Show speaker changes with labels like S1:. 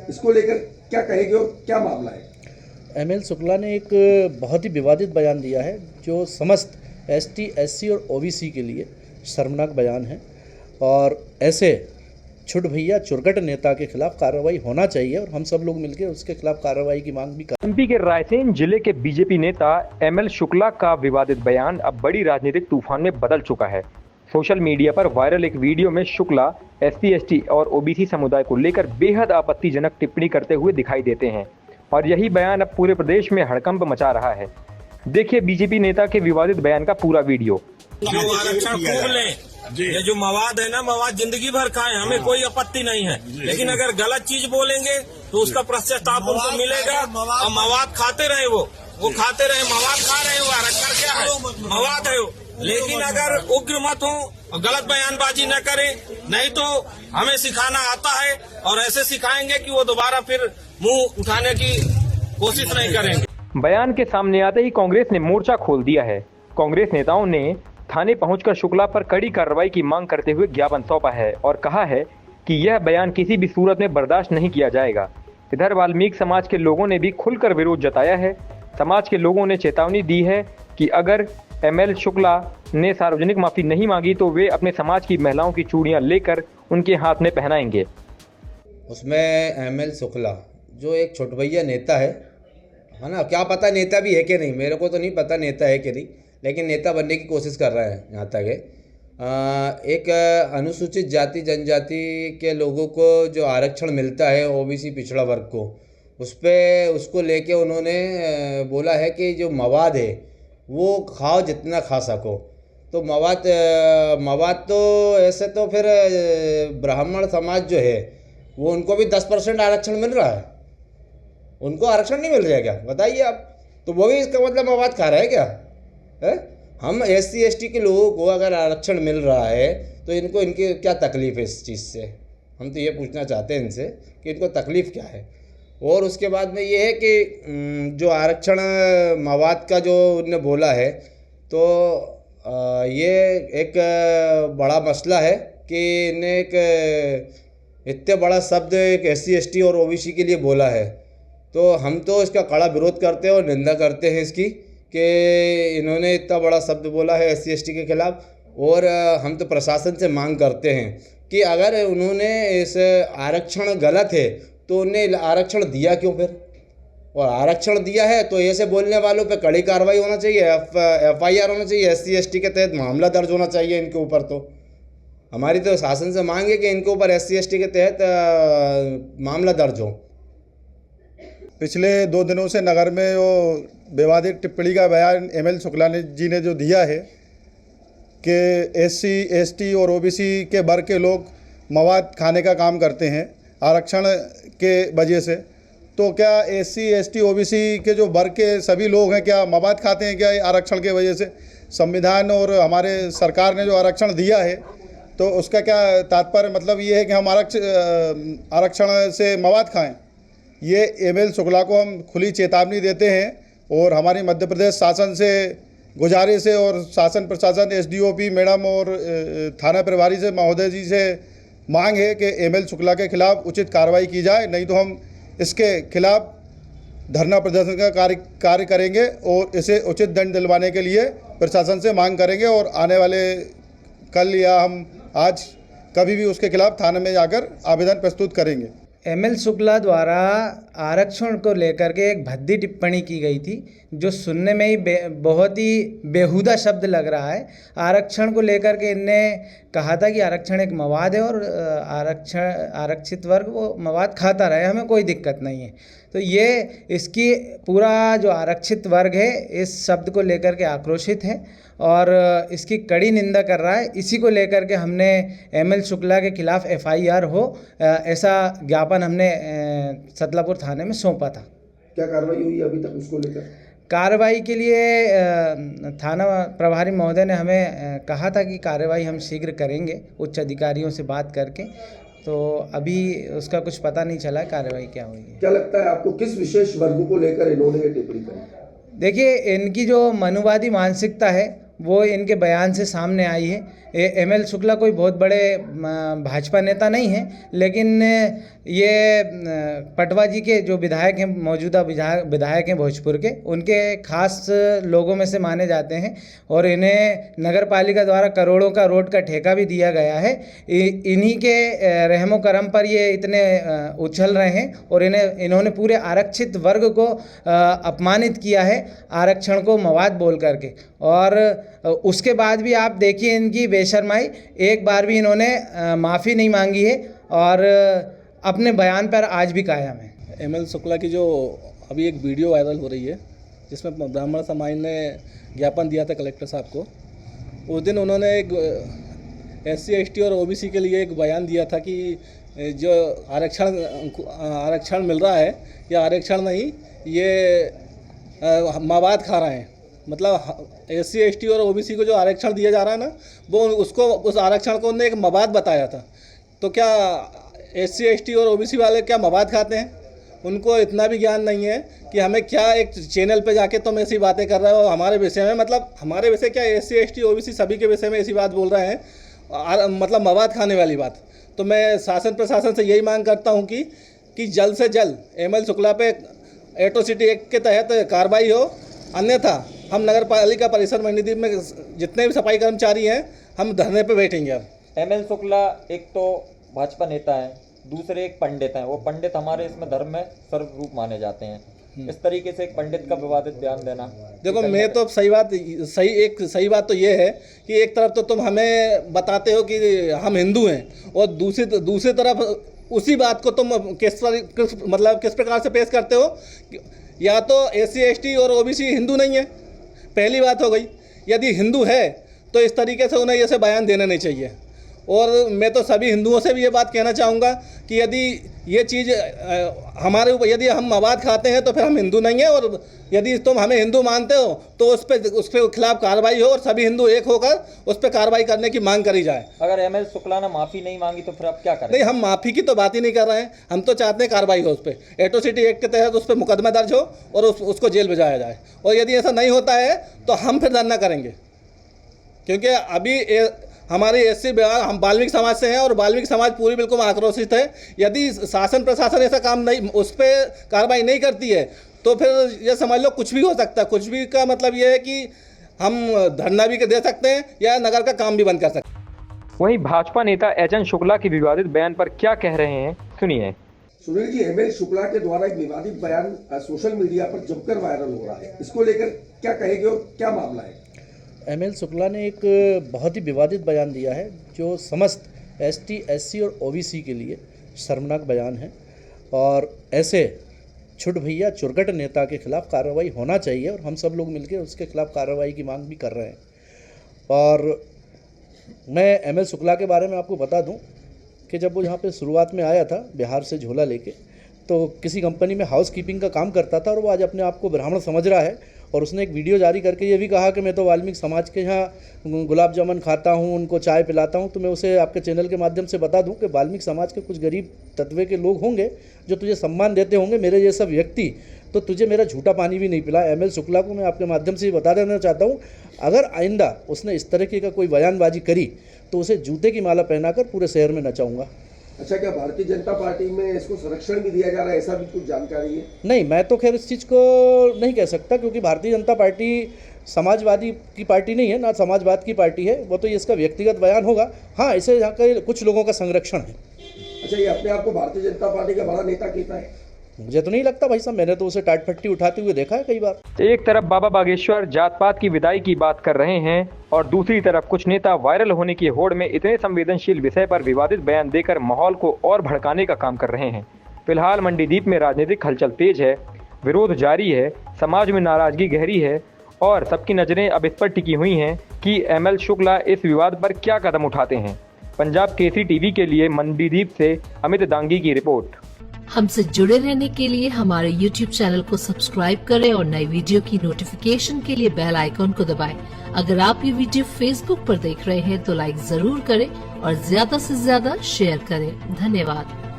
S1: इसको लेकर क्या कहेंगे और क्या मामला है?
S2: एमएल शुक्ला ने एक बहुत ही विवादित बयान दिया है जो समस्त एसटी, एससी और ओबीसी के लिए शर्मनाक बयान है और ऐसे छुट भैया चुरगट नेता के खिलाफ कार्रवाई होना चाहिए और हम सब लोग मिलकर उसके खिलाफ कार्रवाई की मांग भी कर।
S3: एमपी के रायसेन जिले के बीजेपी नेता एमएल शुक्ला का विवादित बयान अब बड़ी राजनीतिक तूफान में बदल चुका है। सोशल मीडिया पर वायरल एक वीडियो में शुक्ला एससी, एसटी और ओबीसी समुदाय को लेकर बेहद आपत्तिजनक टिप्पणी करते हुए दिखाई देते हैं और यही बयान अब पूरे प्रदेश में हड़कंप मचा रहा है। देखिए बीजेपी नेता के विवादित बयान का पूरा वीडियो।
S4: जो आरक्षण खूब लें, ये जो मवाद है ना, मवाद जिंदगी भर खाएं, हमें कोई आपत्ति नहीं है, लेकिन अगर गलत चीज बोलेंगे तो उसका पश्चाताप उनको मिलेगा। और मवाद खाते रहे वो खाते रहे, मवाद खा रहे हो, आरक्षण क्या है, मवाद है वो। लेकिन अगर उग्र मत हो और गलत बयानबाजी न करें, नहीं तो हमें सिखाना आता है और ऐसे सिखाएंगे कि वो दोबारा फिर मुंह उठाने की कोशिश नहीं करेंगे।
S3: बयान के सामने आते ही कांग्रेस ने मोर्चा खोल दिया है। कांग्रेस नेताओं ने थाने पहुंचकर शुक्ला पर कड़ी कार्रवाई की मांग करते हुए ज्ञापन सौंपा है और कहा है कि यह बयान किसी भी सूरत में बर्दाश्त नहीं किया जाएगा। इधर वाल्मीकि समाज के लोगों ने भी खुलकर विरोध जताया है। समाज के लोगों ने चेतावनी दी है कि अगर एमएल शुक्ला ने सार्वजनिक माफी नहीं मांगी तो वे अपने समाज की महिलाओं की चूड़ियां लेकर उनके हाथ में पहनाएंगे।
S5: उसमें एमएल शुक्ला जो एक छोटभैया नेता है ना, क्या पता नेता भी है कि नहीं, मेरे को तो नहीं पता नेता है कि नहीं, लेकिन नेता बनने की कोशिश कर रहा है यहाँ तक है। एक अनुसूचित जाति जनजाति के लोगों को जो आरक्षण मिलता है ओबीसी पिछड़ा वर्ग को, उसको लेके उन्होंने बोला है कि जो मवाद है वो खाओ जितना खा सको। तो मवाद तो ऐसे तो फिर ब्राह्मण समाज जो है वो उनको भी 10% आरक्षण मिल रहा है, उनको आरक्षण नहीं मिल रहा है क्या बताइए आप? तो वो भी इसका मतलब मवाद खा रहा है क्या है? हम एससी एसटी के लोगों को अगर आरक्षण मिल रहा है तो इनकी क्या तकलीफ़ है इस चीज़ से? हम तो ये पूछना चाहते हैं इनसे कि इनको तकलीफ़ क्या है। और उसके बाद में ये है कि जो आरक्षण मवाद का जो उन्होंने बोला है तो ये एक बड़ा मसला है कि इन्हें एक इतने बड़ा शब्द एक एससी एसटी और ओबीसी के लिए बोला है। तो हम तो इसका कड़ा विरोध करते हैं और निंदा करते हैं इसकी कि इन्होंने इतना बड़ा शब्द बोला है एससी एसटी के खिलाफ। और हम तो प्रशासन से मांग करते हैं कि अगर उन्होंने इस आरक्षण गलत है तो उन्हें आरक्षण दिया क्यों फिर? और आरक्षण दिया है तो ऐसे बोलने वालों पे कड़ी कार्रवाई होना चाहिए, FIR होना चाहिए, SC ST के तहत मामला दर्ज होना चाहिए इनके ऊपर। तो हमारी तो शासन से मांग है कि इनके ऊपर SC ST के तहत मामला दर्ज हो।
S6: पिछले 2 दिनों से नगर में वो विवादित टिप्पणी का बयान एमएल शुक्ला जी ने जो दिया है कि SC ST और OBC के वर्ग के लोग मवाद खाने का काम करते हैं आरक्षण के वजह से, तो क्या SC ST OBC के जो वर्ग के सभी लोग हैं क्या मवाद खाते हैं क्या आरक्षण के वजह से? संविधान और हमारे सरकार ने जो आरक्षण दिया है तो उसका क्या तात्पर्य मतलब ये है कि हम आरक्षण से मवाद खाएं? ये एमएल शुक्ला को हम खुली चेतावनी देते हैं और हमारी मध्य प्रदेश शासन से गुजारिश है और शासन प्रशासन SDOP मैडम और थाना प्रभारी से महोदय जी से मांग है कि एमएल शुक्ला के खिलाफ उचित कार्रवाई की जाए, नहीं तो हम इसके खिलाफ धरना प्रदर्शन का कार्य करेंगे और इसे उचित दंड दिलवाने के लिए प्रशासन से मांग करेंगे और आने वाले कल या हम आज कभी भी उसके खिलाफ थाने में जाकर आवेदन प्रस्तुत करेंगे।
S7: एमएल शुक्ला द्वारा आरक्षण को लेकर के एक भद्दी टिप्पणी की गई थी जो सुनने में ही बहुत ही बेहुदा शब्द लग रहा है। आरक्षण को लेकर के इनने कहा था कि आरक्षण एक मवाद है और आरक्षित वर्ग वो मवाद खाता रहे, हमें कोई दिक्कत नहीं है। तो ये इसकी पूरा जो आरक्षित वर्ग है इस शब्द को लेकर के आक्रोशित है और इसकी कड़ी निंदा कर रहा है। इसी को लेकर के हमने एमएल शुक्ला के खिलाफ FIR हो ऐसा ज्ञापन हमने सतलापुर थाने में सौंपा था।
S1: क्या कार्रवाई हुई अभी तक उसको लेकर?
S7: कार्रवाई के लिए थाना प्रभारी महोदय ने हमें कहा था कि कार्रवाई हम शीघ्र करेंगे उच्च अधिकारियों से बात करके, तो अभी उसका कुछ पता नहीं चला कार्रवाई क्या हुई है।
S1: क्या लगता है आपको किस विशेष वर्ग को लेकर इन्होंने ये टिप्पणी करी?
S7: देखिए, इनकी जो मनुवादी मानसिकता है वो इनके बयान से सामने आई है। एमएल शुक्ला कोई बहुत बड़े भाजपा नेता नहीं हैं, लेकिन ये पटवा जी के जो विधायक हैं, मौजूदा विधायक हैं भोजपुर के, उनके खास लोगों में से माने जाते हैं और इन्हें नगर पालिका द्वारा करोड़ों का रोड का ठेका भी दिया गया है। इन्हीं के रहमो करम पर ये इतने उछल रहे हैं और इन्होंने पूरे आरक्षित वर्ग को अपमानित किया है, आरक्षण को मवाद बोल करके। और उसके बाद भी आप देखिए इनकी बेशर्माई, एक बार भी इन्होंने माफ़ी नहीं मांगी है और अपने बयान पर आज भी कायम है।
S2: एमएल शुक्ला की जो अभी एक वीडियो वायरल हो रही है जिसमें ब्राह्मण समाज ने ज्ञापन दिया था कलेक्टर साहब को, उस दिन उन्होंने एक SC ST और OBC के लिए एक बयान दिया था कि जो आरक्षण मिल रहा है, या आरक्षण नहीं, ये मवाद खा रहे हैं। मतलब SC ST और OBC को जो आरक्षण दिया जा रहा है ना, वो उस आरक्षण को उन्होंने एक मवाद बताया था। तो क्या SC ST और OBC वाले क्या मवाद खाते हैं? उनको इतना भी ज्ञान नहीं है कि हमें क्या एक चैनल पे जाके तुम ऐसी बातें कर रहे हो हमारे विषय में। मतलब हमारे विषय क्या, SC ST OBC सभी के विषय में ऐसी बात बोल रहे हैं, मतलब मवाद खाने वाली बात। तो मैं शासन प्रशासन से यही मांग करता हूँ कि जल्द से जल्द एमएल शुक्ला पे एट्रोसिटी एक्ट के तहत कार्रवाई हो, अन्यथा हम नगर पालिका परिसर मंडीदीप में जितने भी सफाई कर्मचारी हैं, हम धरने पे बैठेंगे। अब
S8: एमएल शुक्ला एक तो भाजपा नेता है, दूसरे एक पंडित हैं। वो पंडित हमारे इसमें धर्म में सर्वरूप माने जाते हैं। इस तरीके से एक पंडित का विवादित बयान देना, देखो
S2: मैं तो सही बात तो ये है कि एक तरफ तो तुम हमें बताते हो कि हम हिंदू हैं और दूसरी तरफ उसी बात को तुम किस प्रकार से पेश करते हो। या तो SC ST और OBC हिंदू नहीं है, पहली बात हो गई। यदि हिंदू है तो इस तरीके से उन्हें ऐसे बयान देना नहीं चाहिए। और मैं तो सभी हिंदुओं से भी ये बात कहना चाहूँगा कि यदि ये चीज़ हमारे ऊपर, यदि हम मवाद खाते हैं तो फिर हम हिंदू नहीं हैं। और यदि तुम हमें हिंदू मानते हो तो उसके खिलाफ कार्रवाई हो और सभी हिंदू एक होकर उस पर कार्रवाई करने की मांग करी जाए।
S8: अगर एमएल शुक्ला ने माफ़ी नहीं मांगी तो फिर आप क्या करें?
S2: नहीं, हम माफ़ी की तो बात ही नहीं कर रहे हैं, हम तो चाहते हैं कार्रवाई हो उस पर। एट्रोसिटी एक्ट के तहत उस पर मुकदमा दर्ज हो और उसको जेल भिजवाया जाए। और यदि ऐसा नहीं होता है तो हम फिर धरना करेंगे, क्योंकि अभी हमारे SC विभाग, हम वाल्मीकि समाज से हैं और वाल्मीकि समाज पूरी बिल्कुल आक्रोशित है। यदि शासन प्रशासन ऐसा काम नहीं, उस पर कार्रवाई नहीं करती है तो फिर ये समझ लो कुछ भी हो सकता है। कुछ भी का मतलब ये है कि हम धरना भी दे सकते हैं या नगर का काम भी बंद कर सकते हैं।
S3: वहीं भाजपा नेता एचएन शुक्ला के विवादित बयान पर क्या कह रहे हैं, सुनिए।
S1: सुनील जी, एमएल शुक्ला के द्वारा एक विवादित बयान सोशल मीडिया पर जमकर वायरल हो रहा है, इसको लेकर क्या कहेंगे और क्या मामला है?
S2: एमएल शुक्ला ने एक बहुत ही विवादित बयान दिया है जो समस्त ST SC और OBC के लिए शर्मनाक बयान है। और ऐसे छुट भैया चुरगट नेता के खिलाफ कार्रवाई होना चाहिए और हम सब लोग मिलकर उसके खिलाफ कार्रवाई की मांग भी कर रहे हैं। और मैं एमएल शुक्ला के बारे में आपको बता दूं कि जब वो यहाँ पे शुरुआत में आया था बिहार से झोला लेके, तो किसी कंपनी में हाउस कीपिंग का काम करता था और वो आज अपने आप को ब्राह्मण समझ रहा है। और उसने एक वीडियो जारी करके ये भी कहा कि मैं तो वाल्मीकि समाज के यहाँ गुलाब जामुन खाता हूँ, उनको चाय पिलाता हूँ। तो मैं उसे आपके चैनल के माध्यम से बता दूँ कि वाल्मीकि समाज के कुछ गरीब तत्वे के लोग होंगे जो तुझे सम्मान देते होंगे, मेरे जैसा व्यक्ति तो तुझे मेरा झूठा पानी भी नहीं पिला। एमएल शुक्ला को मैं आपके माध्यम से बता देना चाहता हूँ, अगर आइंदा उसने इस तरीके का कोई बयानबाजी करी तो उसे जूते की माला पहनाकर पूरे शहर में नचाऊंगा।
S1: अच्छा, क्या भारतीय जनता पार्टी में इसको संरक्षण भी दिया जा रहा है, ऐसा भी कुछ जानकारी है?
S2: नहीं, मैं तो खैर इस चीज़ को नहीं कह सकता, क्योंकि भारतीय जनता पार्टी समाजवादी की पार्टी नहीं है, ना समाजवाद की पार्टी है। वो तो ये इसका व्यक्तिगत बयान होगा। हाँ, इसे यहाँ के कुछ लोगों का संरक्षण है।
S1: अच्छा, ये अपने आप को भारतीय जनता पार्टी का बड़ा नेता कहता है?
S2: मुझे तो नहीं लगता भाई साहब, मैंने तो उसे टाट फट्टी उठाते हुए देखा है कई बार।
S3: एक तरफ बाबा बागेश्वर जात पात की विदाई की बात कर रहे हैं और दूसरी तरफ कुछ नेता वायरल होने की होड़ में इतने संवेदनशील विषय पर विवादित बयान देकर माहौल को और भड़काने का काम कर रहे हैं। फिलहाल मंडीदीप में राजनीतिक हलचल तेज है, विरोध जारी है, समाज में नाराजगी गहरी है और सबकी नजरें अब इस पर टिकी हुई हैं कि एमएल शुक्ला इस विवाद पर क्या कदम उठाते हैं। पंजाब केसरी टीवी के लिए मंडीदीप से अमित दांगी की रिपोर्ट।
S9: हमसे जुड़े रहने के लिए हमारे YouTube चैनल को सब्सक्राइब करें और नई वीडियो की नोटिफिकेशन के लिए बेल आइकॉन को दबाएं। अगर आप ये वीडियो Facebook पर देख रहे हैं तो लाइक जरूर करें और ज्यादा से ज्यादा शेयर करें। धन्यवाद।